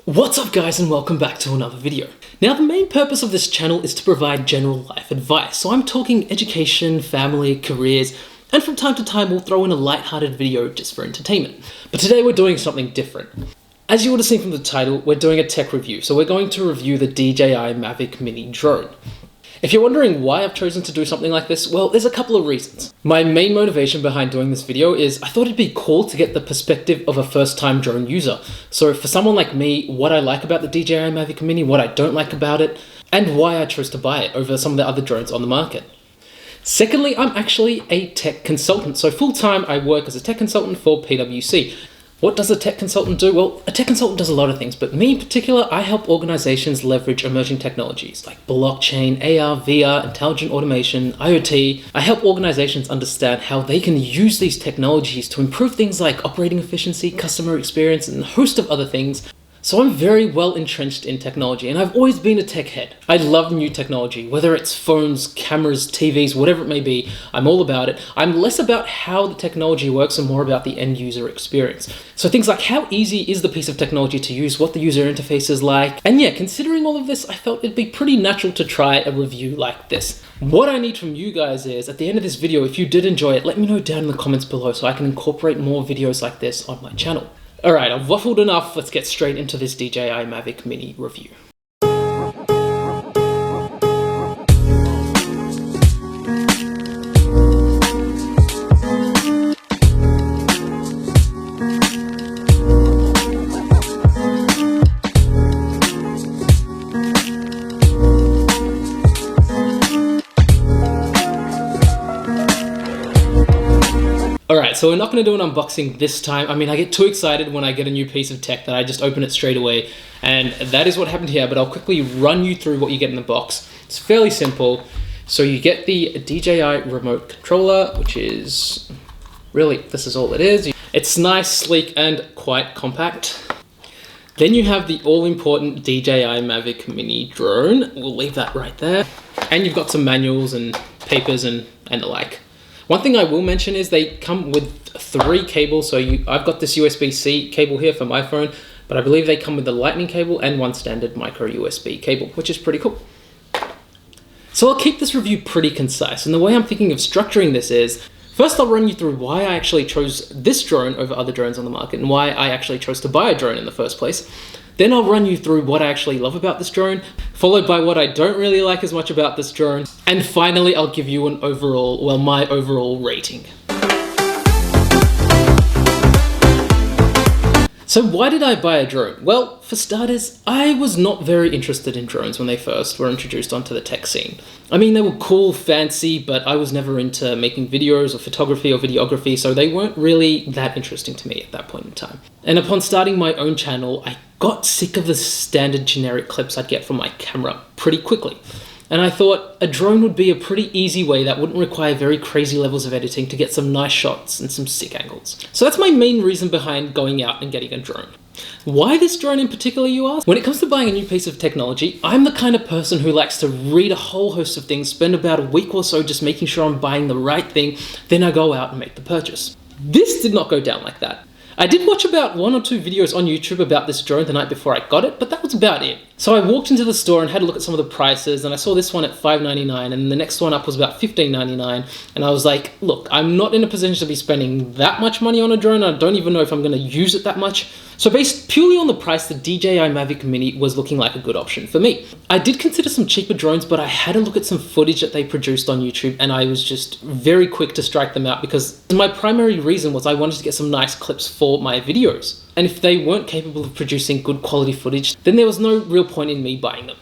What's up guys and welcome back to another video. Now the main purpose of this channel is to provide general life advice. So I'm talking education, family, careers, and from time to time we'll throw in a light-hearted video just for entertainment. But today we're doing something different. As you would have seen from the title, we're doing a tech review. So we're going to review the DJI Mavic Mini drone. If you're wondering why I've chosen to do something like this, well, there's a couple of reasons. My main motivation behind doing this video is I thought it'd be cool to get the perspective of a first-time drone user. So for someone like me, what I like about the DJI Mavic Mini, what I don't like about it, and why I chose to buy it over some of the other drones on the market. Secondly, I'm actually a tech consultant. So full-time, I work as a tech consultant for PwC. What does a tech consultant do? Well, a tech consultant does a lot of things, but me in particular, I help organizations leverage emerging technologies like blockchain, AR, VR, intelligent automation, IoT. I help organizations understand how they can use these technologies to improve things like operating efficiency, customer experience, and a host of other things. So I'm very well entrenched in technology, and I've always been a tech head. I love new technology, whether it's phones, cameras, TVs, whatever it may be, I'm all about it. I'm less about how the technology works and more about the end user experience. So things like how easy is the piece of technology to use, what the user interface is like. And yeah, considering all of this, I felt it'd be pretty natural to try a review like this. What I need from you guys is, at the end of this video, if you did enjoy it, let me know down in the comments below so I can incorporate more videos like this on my channel. Alright, I've waffled enough, let's get straight into this DJI Mavic Mini review. Alright, so we're not going to do an unboxing this time. I mean, I get too excited when I get a new piece of tech that I just open it straight away. And that is what happened here, but I'll quickly run you through what you get in the box. It's fairly simple. So you get the DJI remote controller, which is really, this is all it is. It's nice, sleek, and quite compact. Then you have the all-important DJI Mavic Mini drone. We'll leave that right there. And you've got some manuals and papers and the like. One thing I will mention is they come with 3 cables. So I've got this USB-C cable here for my phone, but I believe they come with the lightning cable and one standard micro USB cable, which is pretty cool. So I'll keep this review pretty concise. And the way I'm thinking of structuring this is, first I'll run you through why I actually chose this drone over other drones on the market and why I actually chose to buy a drone in the first place. Then I'll run you through what I actually love about this drone, followed by what I don't really like as much about this drone. And finally, I'll give you an overall, well, my overall rating. So why did I buy a drone? Well, for starters, I was not very interested in drones when they first were introduced onto the tech scene. I mean, they were cool, fancy, but I was never into making videos or photography or videography, so they weren't really that interesting to me at that point in time. And upon starting my own channel, I got sick of the standard generic clips I'd get from my camera pretty quickly. And I thought a drone would be a pretty easy way that wouldn't require very crazy levels of editing to get some nice shots and some sick angles. So that's my main reason behind going out and getting a drone. Why this drone in particular, you ask? When it comes to buying a new piece of technology, I'm the kind of person who likes to read a whole host of things, spend about a week or so just making sure I'm buying the right thing, then I go out and make the purchase. This did not go down like that. I did watch about 1 or 2 videos on YouTube about this drone the night before I got it, but that was about it. So I walked into the store and had a look at some of the prices, and I saw this one at $5.99 and the next one up was about $15.99, and I was like, look, I'm not in a position to be spending that much money on a drone. I don't even know if I'm going to use it that much. So based purely on the price, the DJI Mavic Mini was looking like a good option for me. I did consider some cheaper drones, but I had a look at some footage that they produced on YouTube, and I was just very quick to strike them out because my primary reason was I wanted to get some nice clips for my videos. And if they weren't capable of producing good quality footage, then there was no real point in me buying them.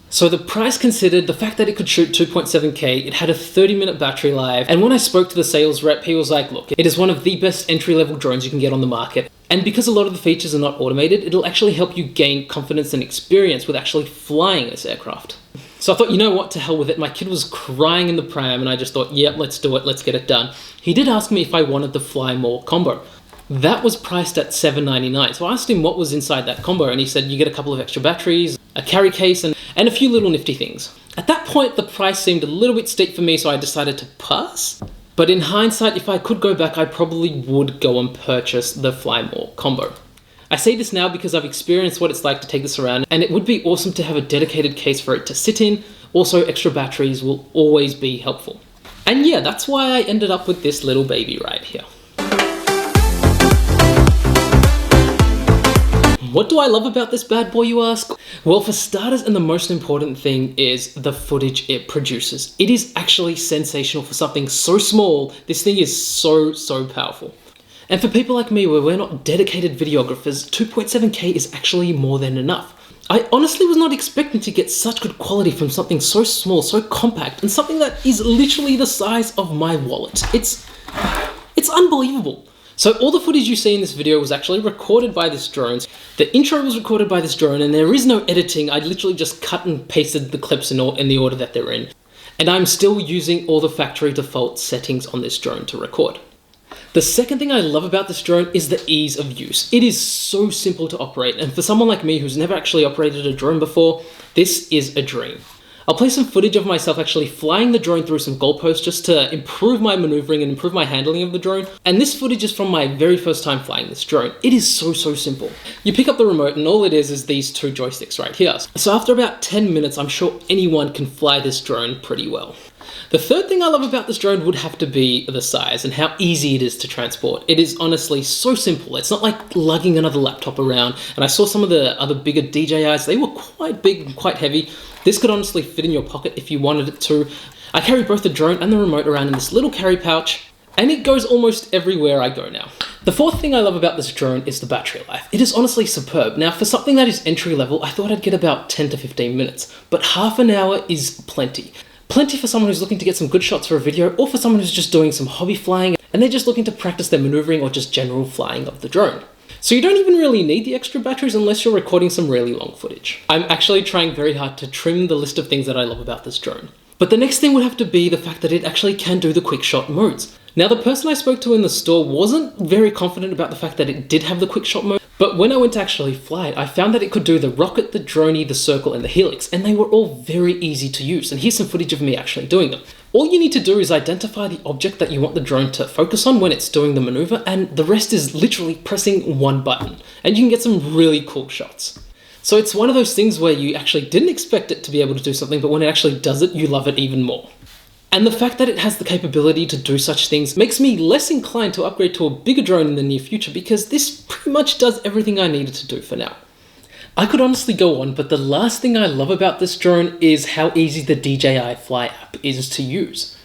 So the price considered, the fact that it could shoot 2.7K, it had a 30-minute battery life, and when I spoke to the sales rep, he was like, look, it is one of the best entry-level drones you can get on the market. And because a lot of the features are not automated, it'll actually help you gain confidence and experience with actually flying this aircraft. So I thought, you know what, to hell with it. My kid was crying in the pram, and I just thought, yep, let's do it, let's get it done. He did ask me if I wanted the Fly More combo. That was priced at $7.99. So I asked him what was inside that combo, and he said you get a couple of extra batteries, a carry case, and a few little nifty things. At that point, the price seemed a little bit steep for me, so I decided to pass. But in hindsight, if I could go back, I probably would go and purchase the Fly More combo. I say this now because I've experienced what it's like to take this around, and it would be awesome to have a dedicated case for it to sit in. Also, extra batteries will always be helpful. And yeah, that's why I ended up with this little baby right here. What do I love about this bad boy, you ask? Well, for starters, and the most important thing is the footage it produces. It is actually sensational for something so small. This thing is so powerful. And for people like me, where we're not dedicated videographers, 2.7K is actually more than enough. I honestly was not expecting to get such good quality from something so small, so compact, and something that is literally the size of my wallet. It's unbelievable. So all the footage you see in this video was actually recorded by this drone. The intro was recorded by this drone, and there is no editing. I literally just cut and pasted the clips in the order that they're in. And I'm still using all the factory default settings on this drone to record. The second thing I love about this drone is the ease of use. It is so simple to operate, and for someone like me who's never actually operated a drone before, this is a dream. I'll play some footage of myself actually flying the drone through some goalposts just to improve my maneuvering and improve my handling of the drone. And this footage is from my very first time flying this drone. It is so simple. You pick up the remote and all it is these two joysticks right here. So after about 10 minutes, I'm sure anyone can fly this drone pretty well. The third thing I love about this drone would have to be the size and how easy it is to transport. It is honestly so simple. It's not like lugging another laptop around. And I saw some of the other bigger DJIs, they were quite big and quite heavy. This could honestly fit in your pocket if you wanted it to. I carry both the drone and the remote around in this little carry pouch, and it goes almost everywhere I go now. The fourth thing I love about this drone is the battery life. It is honestly superb. Now, for something that is entry level, I thought I'd get about 10 to 15 minutes, but half an hour is plenty. Plenty for someone who's looking to get some good shots for a video, or for someone who's just doing some hobby flying and they're just looking to practice their maneuvering or just general flying of the drone. So you don't even really need the extra batteries unless you're recording some really long footage. I'm actually trying very hard to trim the list of things that I love about this drone. But the next thing would have to be the fact that it actually can do the quick shot modes. Now, the person I spoke to in the store wasn't very confident about the fact that it did have the quick shot mode, but when I went to actually fly it, I found that it could do the rocket, the droney, the circle, and the helix, and they were all very easy to use. And here's some footage of me actually doing them. All you need to do is identify the object that you want the drone to focus on when it's doing the maneuver, and the rest is literally pressing one button, and you can get some really cool shots. So it's one of those things where you actually didn't expect it to be able to do something, but when it actually does it, you love it even more. And the fact that it has the capability to do such things makes me less inclined to upgrade to a bigger drone in the near future, because this pretty much does everything I needed to do for now. I could honestly go on, but the last thing I love about this drone is how easy the DJI Fly app is to use.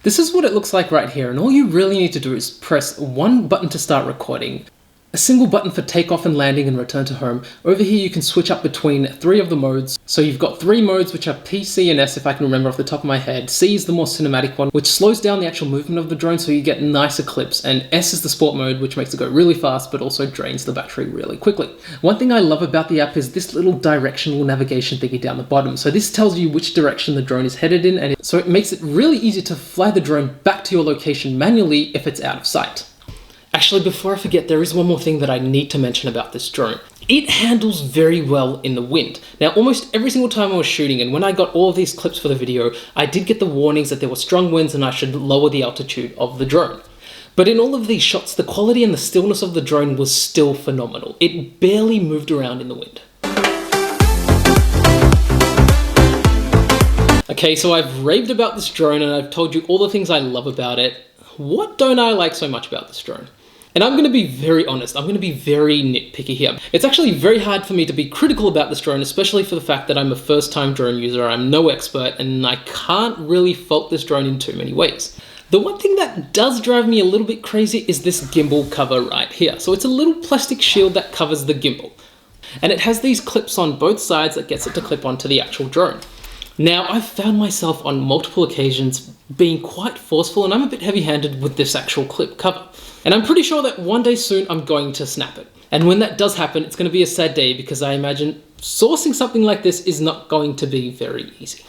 This is what it looks like right here, and all you really need to do is press one button to start recording, a single button for takeoff and landing and return to home. Over here you can switch up between 3 of the modes. So you've got 3 modes, which are P, C, and S if I can remember off the top of my head. C is the more cinematic one, which slows down the actual movement of the drone so you get nicer clips. And S is the sport mode, which makes it go really fast but also drains the battery really quickly. One thing I love about the app is this little directional navigation thingy down the bottom. So this tells you which direction the drone is headed in, and so it makes it really easy to fly the drone back to your location manually if it's out of sight. Actually, before I forget, there is one more thing that I need to mention about this drone. It handles very well in the wind. Now, almost every single time I was shooting, and when I got all of these clips for the video, I did get the warnings that there were strong winds and I should lower the altitude of the drone. But in all of these shots, the quality and the stillness of the drone was still phenomenal. It barely moved around in the wind. Okay, so I've raved about this drone and I've told you all the things I love about it. What don't I like so much about this drone? And I'm going to be very honest, I'm going to be very nitpicky here. It's actually very hard for me to be critical about this drone, especially for the fact that I'm a first-time drone user, I'm no expert, and I can't really fault this drone in too many ways. The one thing that does drive me a little bit crazy is this gimbal cover right here. So it's a little plastic shield that covers the gimbal. And it has these clips on both sides that gets it to clip onto the actual drone. Now, I've found myself on multiple occasions being quite forceful, and I'm a bit heavy-handed with this actual clip cover. And I'm pretty sure that one day soon I'm going to snap it. And when that does happen, it's going to be a sad day, because I imagine sourcing something like this is not going to be very easy.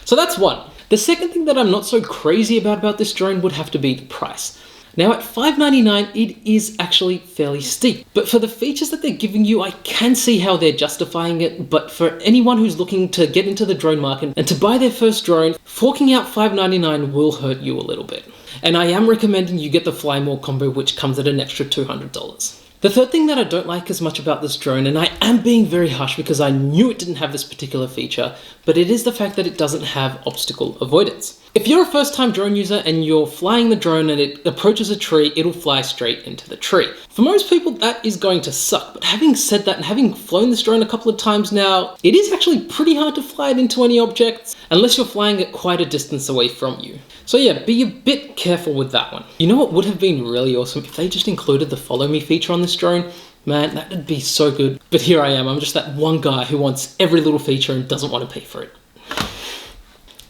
So that's one. The second thing that I'm not so crazy about this drone would have to be the price. Now at $599, it is actually fairly steep, but for the features that they're giving you, I can see how they're justifying it. But for anyone who's looking to get into the drone market and to buy their first drone, forking out $599 will hurt you a little bit. And I am recommending you get the Fly More combo, which comes at an extra $200. The third thing that I don't like as much about this drone, and I am being very harsh because I knew it didn't have this particular feature, but it is the fact that it doesn't have obstacle avoidance. If you're a first-time drone user and you're flying the drone and it approaches a tree, it'll fly straight into the tree. For most people, that is going to suck, but having said that and having flown this drone a couple of times now, it is actually pretty hard to fly it into any objects unless you're flying it quite a distance away from you. So yeah, be a bit careful with that one. You know what would have been really awesome if they just included the follow me feature on this drone? Man, that would be so good. But here I am, I'm just that one guy who wants every little feature and doesn't want to pay for it.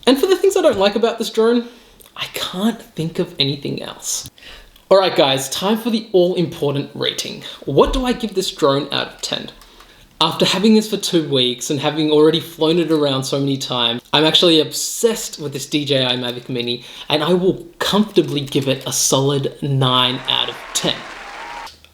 And for the things I don't like about this drone, I can't think of anything else. Alright guys, time for the all-important rating. What do I give this drone out of 10? After having this for 2 weeks and having already flown it around so many times, I'm actually obsessed with this DJI Mavic Mini, and I will comfortably give it a solid 9 out of 10.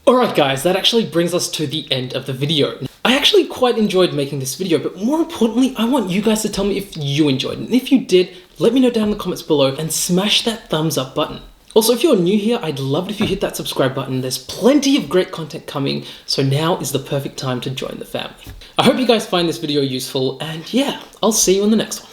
Alright guys, that actually brings us to the end of the video. I actually quite enjoyed making this video, but more importantly, I want you guys to tell me if you enjoyed it. And if you did, let me know down in the comments below and smash that thumbs up button. Also, if you're new here, I'd love it if you hit that subscribe button. There's plenty of great content coming, so now is the perfect time to join the family. I hope you guys find this video useful, and yeah, I'll see you in the next one.